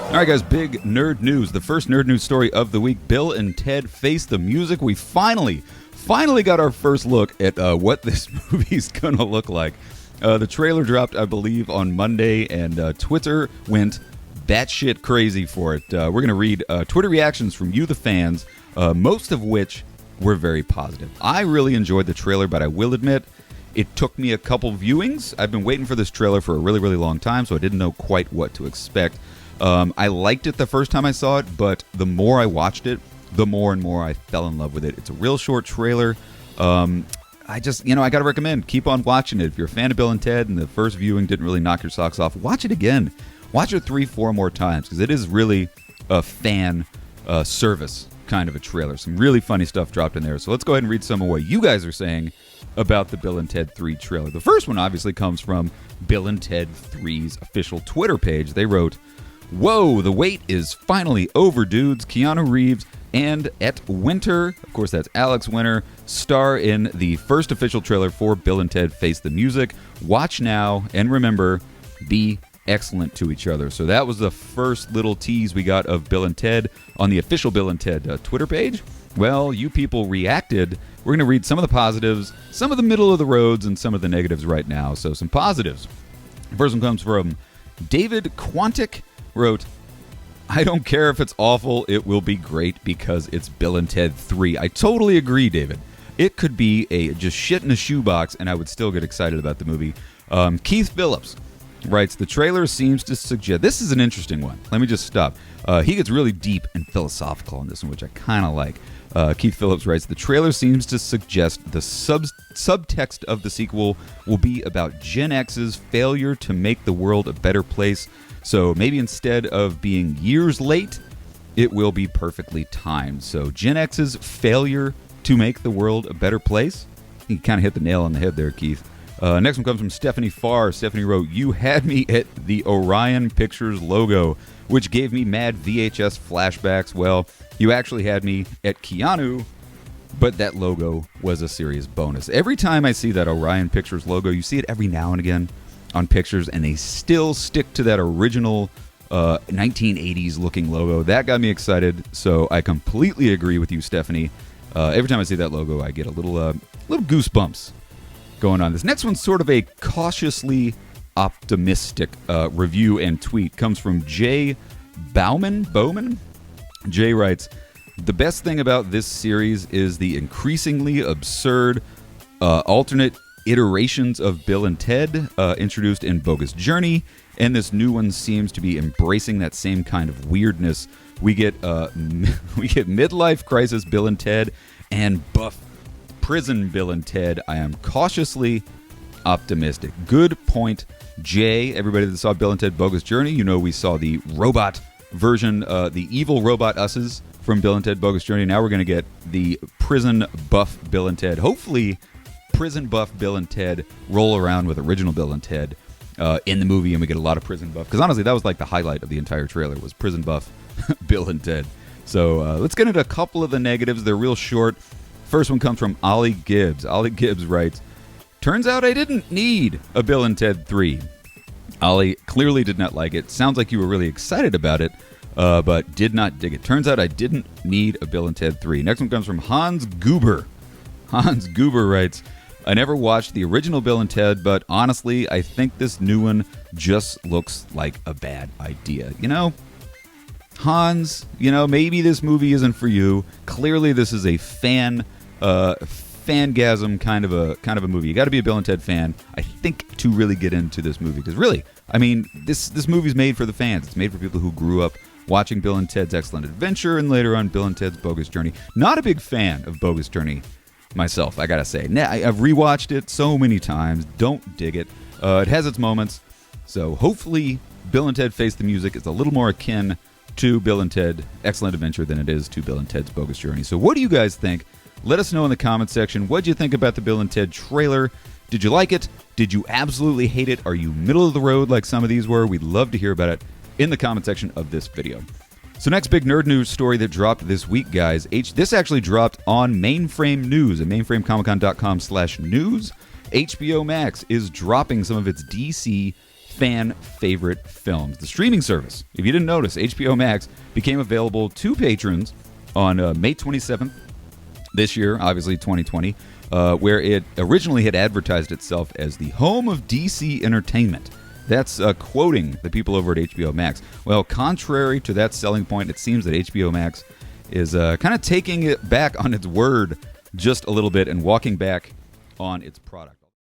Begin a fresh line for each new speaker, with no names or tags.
All right, guys, big nerd news. The first nerd news story of the week. Bill and Ted Face the Music. We finally got our first look at what this movie's going to look like. The trailer dropped, I believe, on Monday, and Twitter went batshit crazy for it. We're going to read Twitter reactions from you, the fans, most of which were very positive. I really enjoyed the trailer, but I will admit it took me a couple viewings. I've been waiting for this trailer for a really, really long time, so I didn't know quite what to expect. I liked it the first time I saw it, but the more I watched it, the more and more I fell in love with it. It's a real short trailer. I got to recommend, keep on watching it. If you're a fan of Bill and Ted and the first viewing didn't really knock your socks off, watch it again. Watch it 3-4 more times, because it is really a fan service kind of a trailer. Some really funny stuff dropped in there. So let's go ahead and read some of what you guys are saying about the Bill and Ted 3 trailer. The first one obviously comes from Bill and Ted 3's official Twitter page. They wrote, "Whoa, the wait is finally over, dudes. Keanu Reeves and Et Winter," of course that's Alex Winter, star in the first official trailer for Bill and Ted Face the Music. Watch now, and remember, be excellent to each other. So that was the first little tease we got of Bill and Ted on the official Bill and Ted Twitter page. Well, you people reacted. We're going to read some of the positives, some of the middle of the roads, and some of the negatives right now. So some positives. The first one comes from David Quantic. Wrote, "I don't care if it's awful, it will be great because it's Bill and Ted 3. I totally agree, David. It could be just shit in a shoebox and I would still get excited about the movie. Keith Phillips writes, "The trailer seems to suggest..." This is an interesting one. Let me just stop. He gets really deep and philosophical in this one, which I kind of like. Keith Phillips writes, "The trailer seems to suggest the subtext of the sequel will be about Gen X's failure to make the world a better place. So maybe instead of being years late, it will be perfectly timed." So Gen X's failure to make the world a better place. You kind of hit the nail on the head there, Keith. Next one comes from Stephanie Farr. Stephanie wrote, "You had me at the Orion Pictures logo, which gave me mad VHS flashbacks. Well, you actually had me at Keanu, but that logo was a serious bonus." Every time I see that Orion Pictures logo, you see it every now and again on pictures, and they still stick to that original 1980s looking logo. That got me excited, so I completely agree with you, Stephanie. Every time I see that logo, I get a little goosebumps going on. This next one's sort of a cautiously optimistic review and tweet. Comes from Jay Bowman. Jay writes, "The best thing about this series is the increasingly absurd alternate iterations of Bill and Ted introduced in Bogus Journey, and this new one seems to be embracing that same kind of weirdness. We get midlife crisis Bill and Ted and buff prison Bill and Ted. I am cautiously optimistic." Good point, Jay. Everybody that saw Bill and Ted Bogus Journey, you know we saw the robot version, the evil robot us's from Bill and Ted Bogus Journey. Now we're going to get the prison buff Bill and Ted. Hopefully prison buff Bill and Ted roll around with original Bill and Ted in the movie, and we get a lot of prison buff. Because honestly, that was like the highlight of the entire trailer, was prison buff Bill and Ted. So let's get into a couple of the negatives. They're real short. First one comes from Ollie Gibbs. Ollie Gibbs writes, "Turns out I didn't need a Bill and Ted 3. Ollie clearly did not like it. Sounds like you were really excited about it, but did not dig it. Turns out I didn't need a Bill and Ted 3. Next one comes from Hans Goober. Hans Goober writes, "I never watched the original Bill and Ted, but honestly, I think this new one just looks like a bad idea." You know, Hans, maybe this movie isn't for you. Clearly, this is a fangasm kind of a movie. You got to be a Bill and Ted fan, I think, to really get into this movie. Because really, I mean, this movie's made for the fans. It's made for people who grew up watching Bill and Ted's Excellent Adventure and later on Bill and Ted's Bogus Journey. Not a big fan of Bogus Journey myself, I gotta say. I've rewatched it so many times. Don't dig it. It has its moments. So hopefully Bill and Ted Face the Music is a little more akin to Bill and Ted Excellent Adventure than it is to Bill and Ted's Bogus Journey. So what do you guys think? Let us know in the comment section. What did you think about the Bill and Ted trailer? Did you like it? Did you absolutely hate it? Are you middle of the road like some of these were? We'd love to hear about it in the comment section of this video. So next big nerd news story that dropped this week, guys. This actually dropped on Mainframe News at mainframecomiccon.com/news. HBO Max is dropping some of its DC fan favorite films. The streaming service, if you didn't notice, HBO Max became available to patrons on May 27th this year, obviously 2020, where it originally had advertised itself as the home of DC entertainment. That's quoting the people over at HBO Max. Well, contrary to that selling point, it seems that HBO Max is kind of taking it back on its word just a little bit and walking back on its product.